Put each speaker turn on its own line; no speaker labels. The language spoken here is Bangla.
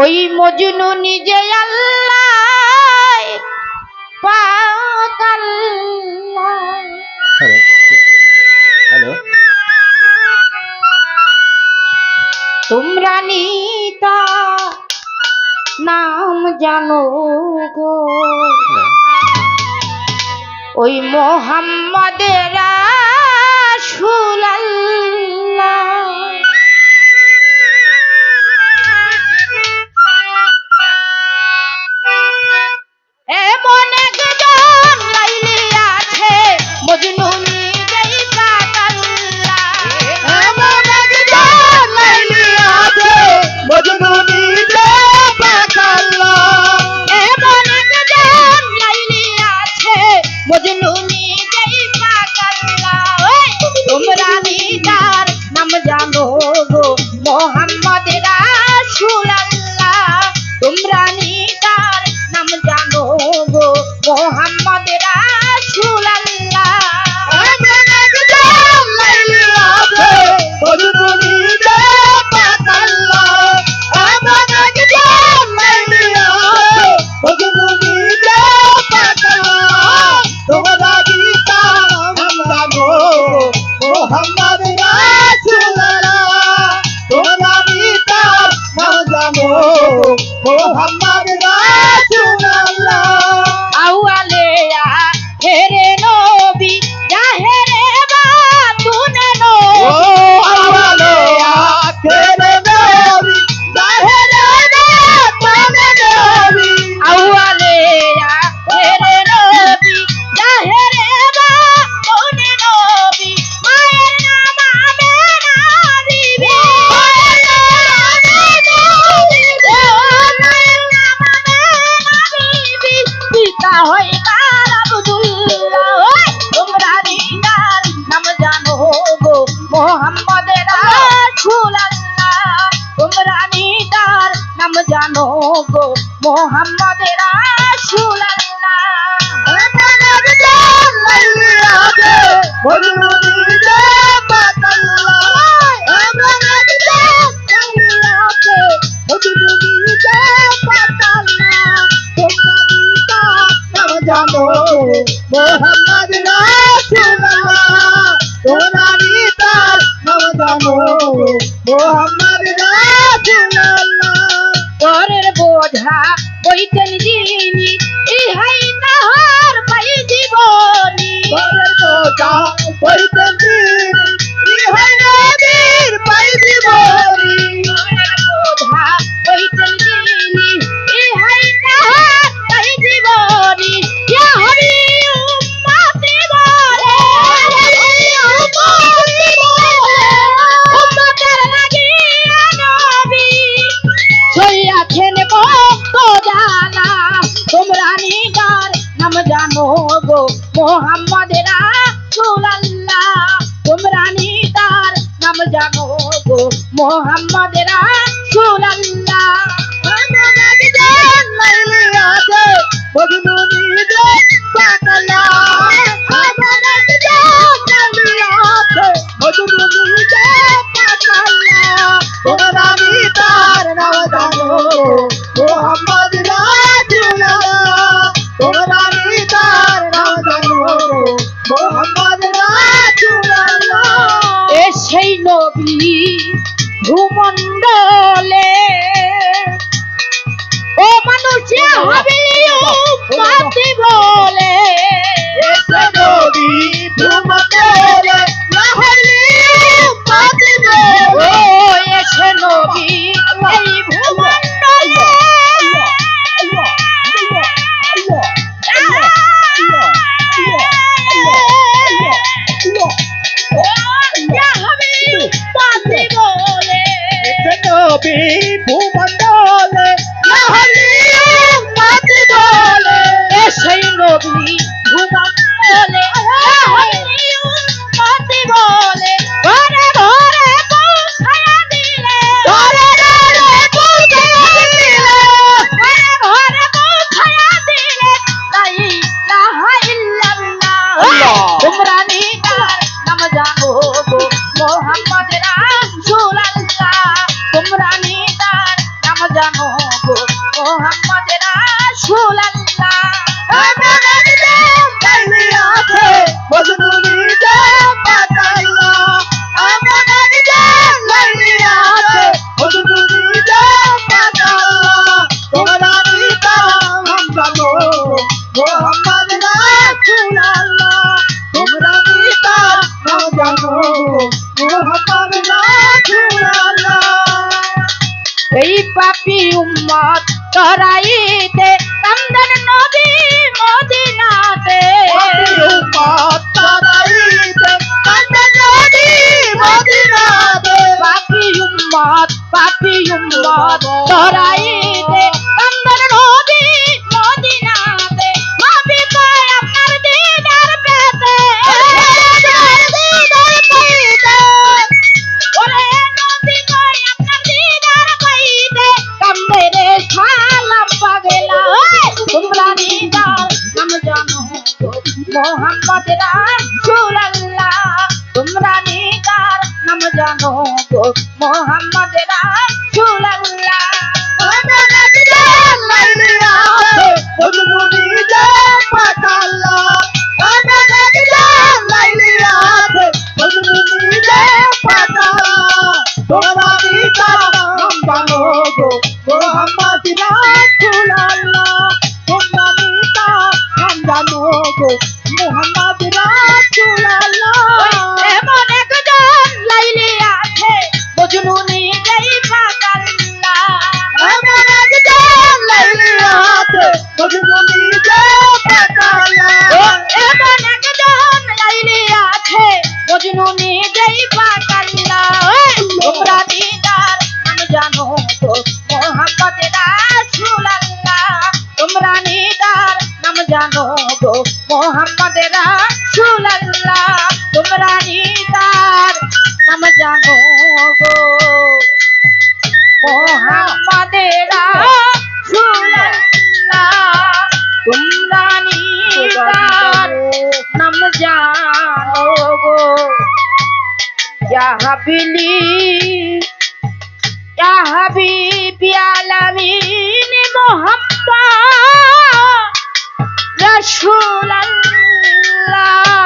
ওই মজনু নিজে আল্লাহ পাক আল্লাহ।
হ্যালো,
তোমরা নিতা নাম জানো গো, ওই মোহাম্মদের রাসূল আল্লাহ। এমন একজন লাইলি আছে মজনু নিজেই পাক আল্লাহ।
এমন একজন লাইলি আছে মজনু নিজে পাক আল্লাহ।
এমন একজন লাইলি আছে মজনু নিজেই পাক আল্লাহ। ওই তোমরা নিতার নাম জানো গো মোহাম্মদ রাসূল আল্লাহ। তোমরা নিতার নাম জানো গো মোহাম্মদ রাসূল আল্লাহ।
এমন একজন লাইলি আছে মজনু নিজে পাক আল্লাহ। এমন একজন লাইলি আছে মজনু নিজে পাক আল্লাহ। তোমরা গীতা নাম জানো মোহাম্মদ রাসূলুল্লাহ। তোমরা গীতা নাম জানো মোহাম্মদ রাসূলুল্লাহ।
আউয়ালে হেরে নবী জাহেরে বাতুনে নবী।
আওয়ালে আখেরে নবী জাহেরে বাতুনে নবী।
আউয়ালে হেরে নবী জাহেরে বাতুনে নবী। মায়ের নাম আমেনা বিবি। মায়ের নাম আমেনা বিবি। পিতা হইবার আব্দুল্লাহ। ওই তোমরা নিতার নাম জানো গো মোহাম্মদ রাসূল আল্লাহ। তোমরা নিতার নাম জানো গো মোহাম্মদ রাসূল আল্লাহ।
এমন একজন লাইলি আছে মজনু নিজে পাক আল্লাহ। এমন একজন লাইলি আছে মজনু নিজে পাক আল্লাহ। তোমরা গীতা নাম জানো মোহাম্মদ রাসূলুল্লাহ। তোমরা গীতা নাম জানো মোহাম্মদ রাসূলুল্লাহ।
পরের বোঝা বইতেন যিনি ইহাই তাহার পাই জীবনী।
পরের বোঝা বইতেন যিনি ইহাই নবীর পাই জীবনী।
পরের বোঝা বইতেন যিনি ইহাই তাহার পাই জীবনী। ইয়া হবি উম্মতি বলে, উম্মতের লাগিয়া নবী সইয়াছেন ভক্ত জানা। তোমরা নিগার নাম জানো গো মোহাম্মদ রাসূল আল্লাহ। তোমরা নিগার নাম জানো গো মোহাম্মদ রাসূল আল্লাহ।
এমন একজন লাইলি আছে মজনু নিজে পাক আল্লাহ। এমন একজন লাইলি আছে মজনু নিজে পাক আল্লাহ। তোমরা গীতার নাম জানো মোহাম্মদ রাসূলুল্লাহ। তোমরা গীতার নাম জানো মোহাম্মদ রাসূলুল্লাহ।
এ সেই নবী ভূমণ্ডলে ও মানুষে হবে উম্মতি বলে।
এসে নবী ভূমণ্ডলে লাহলি উম্মতি বলে।
ও এসে নবী এই ভূমণ্ডলে উম্মতি বলে।
এসে নবী ভূমণ্ডলে লাহলি উম্মতি বলে।
এ সেই নবী ভূমণ্ডলে পাপি উম্মত তরাইতে কান্দেন নবী মদিনাতে
উম্মত তরাইতে কান্দে নবী মদিনাতে
পাপি উম্মত তরাইতে কান্দেন নবী মদিনাতে নবী কয় আপনার দিদার পেতে ওরে নবী কয় আপনার দিদার পাইতে কান্দে রে সালাম পাগলা তোমরা দিদার নাম জানো মোহাম্মদ রাসূলুল্লাহ তোমরা দিদার নাম জানো গো মোহাম্মদ রাসূলুল্লাহ
মোহাম্মদ রাসূলুল্লাহ
এমন একজন লাইলি আছে মজনু নিজেই পাগলা
আমার একজন লাইলি আছে মজনু নিজে পাগলা
এমন একজন লাইলি আছে মজনু নিজেই পাগলা তোমরা দিদার নাম জানো তো মোহাম্মদ রাসূলুল্লাহ তোমরা দিদার নাম জানো গো মোহাম্মদ রাসূলুল্লাহ তোমরা দিদার নাম জানো গো মোহাম্মদ রাসূলুল্লাহ তোমরা দিদার নাম জানো গো ইয়া হাবিবি আলামিন মোহাম্মদ রাসূলুল্লাহ